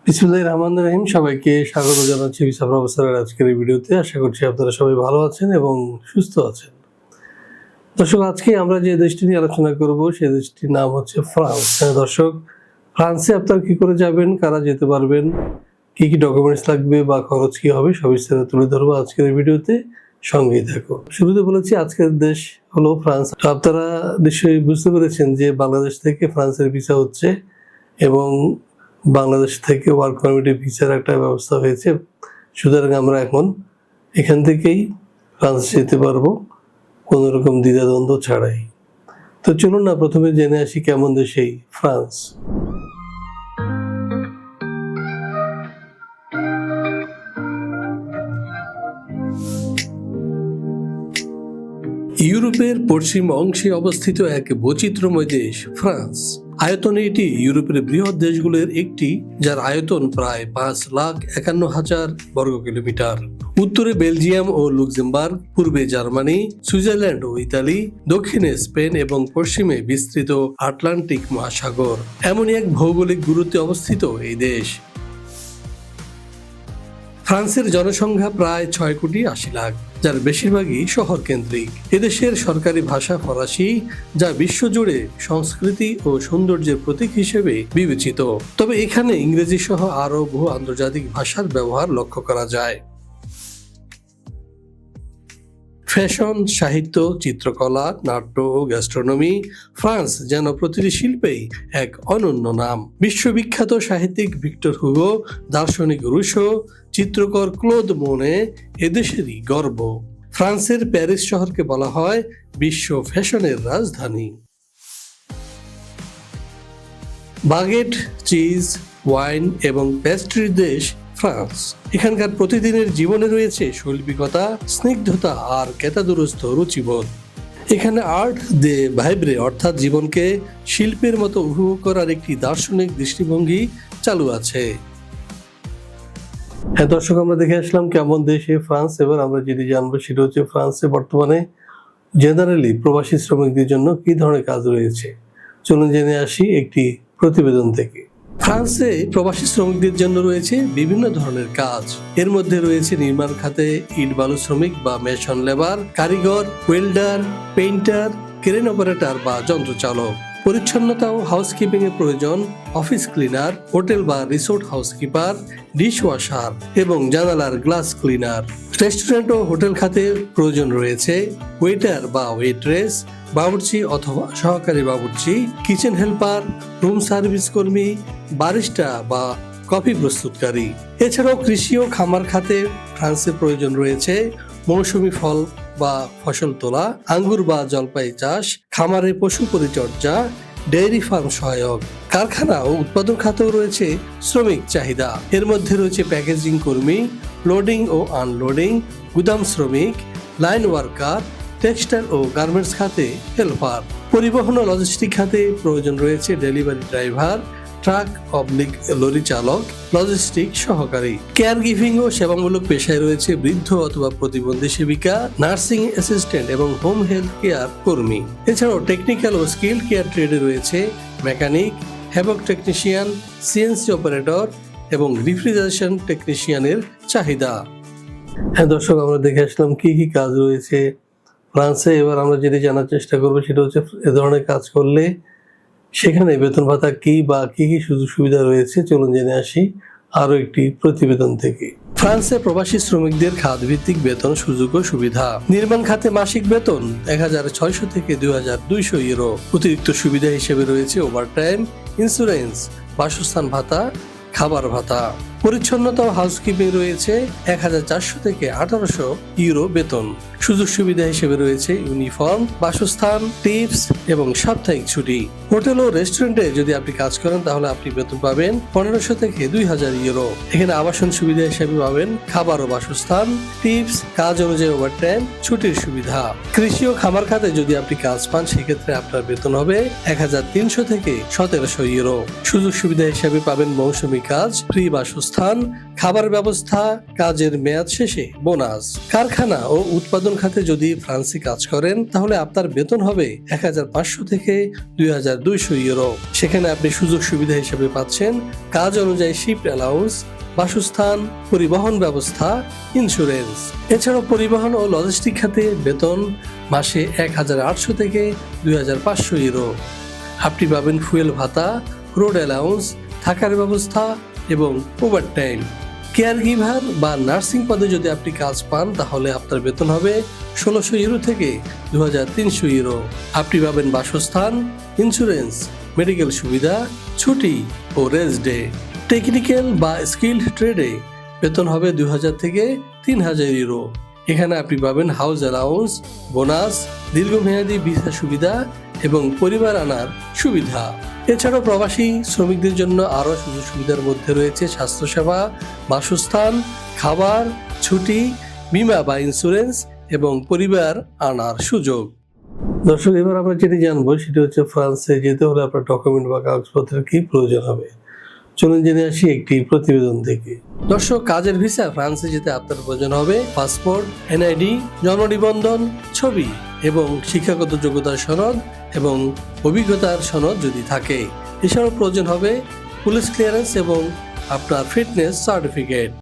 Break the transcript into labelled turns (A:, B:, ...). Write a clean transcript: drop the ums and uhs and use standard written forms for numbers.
A: বিসমিল্লাহির রহমানির রহিম। সবাইকে স্বাগত জানাচ্ছি ভিসা প্রফেসরের আজকের এই ভিডিওতে। আশা করছি আপনারা সবাই ভালো আছেন এবং সুস্থ আছেন। দর্শক, আজকে আমরা যে দেশটি নিয়ে আলোচনা করব সেই দেশটির নাম হচ্ছে ফ্রান্স। দর্শক, ফ্রান্সে আপনারা কি করে যাবেন, কারা যেতে পারবেন, কি কি ডকুমেন্টস লাগবে বা খরচ কি হবে, সব বিস্তারিত তুলে ধরবো আজকের এই ভিডিওতে। সঙ্গেই থাকো। শুরুতে বলেছি আজকের দেশ হলো ফ্রান্স। তো আপনারা নিশ্চয়ই বুঝতে পেরেছেন যে বাংলাদেশ থেকে ফ্রান্সের ভিসা হচ্ছে এবং বাংলাদেশ থেকে ওয়ার্ক পারমিটের ভিসার একটা ব্যবস্থা হয়েছে। সুতরাং আমরা এখন এখান থেকেই ফ্রান্স যেতে পারবো কোনো রকম দ্বিধাদ্বন্দ্ব ছাড়াই। তো চলুন না প্রথমে জেনে আসি কেমন দেশ এই ফ্রান্স। ইউরোপের পশ্চিম অংশে অবস্থিত এক বৈচিত্র্যময় দেশ ফ্রান্স। আয়তনে এটি ইউরোপের বৃহৎ দেশগুলোর একটি, যার আয়তন প্রায় 5,51,000 বর্গ কিলোমিটার। উত্তরে বেলজিয়াম ও লুক্সেমবার্গ, পূর্বে জার্মানি, সুইজারল্যান্ড ও ইতালি, দক্ষিণে স্পেন এবং পশ্চিমে বিস্তৃত আটলান্টিক মহাসাগর। এমনই এক ভৌগোলিক গুরুত্বে অবস্থিত এই দেশ। ফ্রান্সের জনসংখ্যা প্রায় 6,80,00,000, যার বেশিরভাগই শহর কেন্দ্রিক। এদেশের সরকারি ভাষা ফরাসি, যা বিশ্বজুড়ে সংস্কৃতি ও সৌন্দর্যের প্রতীক হিসেবে বিবেচিত। তবে এখানে ইংরেজি সহ আরও বহু আন্তর্জাতিক ভাষার ব্যবহার লক্ষ্য করা যায়। ফ্যাশন, সাহিত্য, চিত্রকলা, নাট্য ও গ্যাস্ট্রোনমি, ফ্রান্স যেন প্রতিটি শিল্পেই এক অনন্য নাম। বিশ্ববিখ্যাত সাহিত্যিক ভিক্টর হুগো, দার্শনিক রুশো, চিত্রকর ক্লোদ মোনে এদেশেরই গর্ব। ফ্রান্সের প্যারিস শহরকে বলা হয় বিশ্ব ফ্যাশনের রাজধানী। বাগেট, চিজ, ওয়াইন এবং পেস্ট্রির দেশ ফ্রান্স। এখানকার প্রতিদিনের জীবনে রয়েছে শৈল্পিকতা, স্নিগ্ধতা আর কেতাদুরস্থ রুচিবোধ। এখানে আর্ট দে ভাইব্রে, অর্থাৎ জীবনকে শিল্পের মতো উপভোগ করার একটি দার্শনিক দৃষ্টিভঙ্গি চালু আছে। হ্যাঁ দর্শক, আমরা দেখে আসলাম কেমন দেশ ফ্রান্স। এবার আমরা যেটি জানবো সেটা হচ্ছে ফ্রান্সে বর্তমানে জেনারেলি প্রবাসী শ্রমিকদের জন্য কি ধরনের কাজ রয়েছে। চলুন জেনে আসি একটি প্রতিবেদন থেকে। ফ্রান্সে প্রবাসী শ্রমিকদের জন্য রয়েছে বিভিন্ন ধরনের কাজ। এর মধ্যে রয়েছে নির্মাণ খাতে ইট বালু শ্রমিক বা মেশন লেবার, কারিগর, ওয়েল্ডার, পেইন্টার, ক্রেন অপারেটর বা যন্ত্রচালক। পরিচ্ছন্নতা ও হাউসকিপিং এর প্রয়োজন অফিস ক্লিনার, হোটেল বা রিসোর্ট হাউসকিপার, ডিশ ওয়াশার এবং জানালার গ্লাস ক্লিনার। রেস্টুরেন্ট ও হোটেল খাতে প্রয়োজন রয়েছে ওয়েটার বা ওয়েট্রেস, বাবুর্চি অথবা সহকারী বাবুর্চি, কিচেন হেল্পার, রুম সার্ভিস কর্মী, বারিস্টা বা কফি প্রস্তুতকারী। এছাড়াও কৃষি ও খামার খাতে ফ্রান্সে প্রয়োজন রয়েছে মৌসুমী ফল বা ফসল তোলা, আঙ্গুর বা জলপাই চাষ, খামারে পশু পরিচর্যা, ডেইরি ফার্ম সহায়ক। কারখানা ও উৎপাদন খাতেও রয়েছে শ্রমিক চাহিদা। এর মধ্যে রয়েছে প্যাকেজিং কর্মী, লোডিং ও আনলোডিং, গুদাম শ্রমিক, লাইন ওয়ার্কার, টেক্সটাইল ও গার্মেন্টস খাতে হেল্পার। পরিবহন ও লজিস্টিক খাতে প্রয়োজন রয়েছে ডেলিভারি ড্রাইভার, ট্রাক অবলিক লরি চালক, লজিস্টিক সহকারী। কেয়ার গিভিং ও সেবামূলক পেশায় রয়েছে বৃদ্ধ অথবা প্রতিবন্ধী সেবিকা, নার্সিং অ্যাসিস্ট্যান্ট এবং হোম হেলথ কেয়ার কর্মী। এছাড়াও টেকনিক্যাল ও স্কিল কেয়ার ট্রেডে রয়েছে mechanic, HVAC technician, CNC operator এবং রিফ্রিজারেশন টেকনিশিয়ানের চাহিদা। হ্যাঁ দর্শক, আমরা দেখে আসলাম কি কি কাজ রয়েছে ফ্রান্সে। এবার আমরা যেটি জানার চেষ্টা করবো সেটা হচ্ছে এ ধরনের কাজ করলে সেখানে বেতন ভাতা কি বা কি কি সুযোগ সুবিধা রয়েছে। চলুন জেনে আসি আরো একটি প্রতিবেদন থেকে। ফ্রান্সে প্রবাসী শ্রমিকদের খাত ভিত্তিক বেতন সুযোগ ও সুবিধা। নির্মাণ খাতে মাসিক বেতন 1,600 থেকে 2,200 ইউরো। অতিরিক্ত সুবিধা হিসেবে রয়েছে ওভারটাইম, ইন্স্যুরেন্স, বাসস্থান ভাতা, খাবার ভাতা। পরিচ্ছন্নতা ও হাউসকিপিং রয়েছে 1,400 থেকে 1,800 ইউরো বেতন। সুযোগ সুবিধা হিসেবে রয়েছে ইউনিফর্ম, বাসস্থান, টিপস এবং সাপ্তাহিক ছুটি। হোটেল ও রেস্টুরেন্টে যদি আপনি কাজ করেন তাহলে আপনি বেতন পাবেন 1,500 থেকে 2,000 ইউরো। এখানে আবাসন সুবিধা হিসেবে পাবেন খাবার ও বাসস্থান, টিপস, কাজ অনুযায়ী ওভারটাইম, ছুটির সুবিধা। কৃষি ও খামার খাতে যদি আপনি কাজ পান সেক্ষেত্রে আপনার বেতন হবে 1,300 থেকে 1,700 ইউরো। সুযোগ সুবিধা হিসেবে পাবেন মৌসুমী কাজ, ফ্রি বাসস্থান, খাবার ব্যবস্থা, কাজের মেয়াদ শেষে বোনাস। কারখানা ও উৎপাদন খাতে যদি ফ্রান্সে কাজ করেন তাহলে আপনার বেতন হবে 1500 থেকে 2200 ইউরো। সেখানে আপনি সুযোগ সুবিধা হিসেবে পাচ্ছেন কাজ অনুযায়ী শিফট অ্যালাউন্স, বাসস্থান, পরিবহন ব্যবস্থা, ইন্স্যুরেন্স। এছাড়াও পরিবহন ও লজিস্টিক খাতে বেতন মাসে 1800 থেকে 2500 ইউরো। আপনি পাবেন ফুয়েল ভাতা, রোড অ্যালাউন্স, থাকার ব্যবস্থা এবং ওভারটাইম। কেয়ার গিভার বা নার্সিং পদে যদি আপনি কাজ পান তাহলে আপনার বেতন হবে 1600 ইউরো থেকে 2300 ইউরো। আপনি পাবেন বাসস্থান, ইন্স্যুরেন্স, মেডিকেল সুবিধা, ছুটি ও রেস্ট ডে। টেকনিক্যাল বা স্কিল্ড ট্রেডে বেতন হবে 2000 থেকে 3000 ইউরো। এখানে আপনি পাবেন হাউস অ্যালাউন্স, বোনাস, দীর্ঘমেয়াদী ভিসা সুবিধা এবং পরিবার আনার সুবিধা। এছাড়াও প্রবাসী শ্রমিকদের জন্য আরও সুযোগ সুবিধার মধ্যে রয়েছে স্বাস্থ্যসেবা, বাসস্থান, খাবার, ছুটি, বীমা বা ইন্স্যুরেন্স এবং পরিবার আনার সুযোগ। দর্শক, এবার আমরা যেটি জানবো সেটি হচ্ছে ফ্রান্সে যেতে হলে আপনার ডকুমেন্ট বা কাগজপত্রের কি প্রয়োজন হবে। চলুন জেনে আসি একটি প্রতিবেদন থেকে। দর্শক, কাজের ভিসা ফ্রান্সে যেতে আপনার প্রয়োজন হবে পাসপোর্ট, এনআইডি, জন্ম নিবন্ধন, ছবি এবং শিক্ষাগত যোগ্যতার সনদ এবং অভিজ্ঞতার সনদ যদি থাকে। এছাড়াও প্রয়োজন হবে পুলিশ ক্লিয়ারেন্স এবং আপনার ফিটনেস সার্টিফিকেট।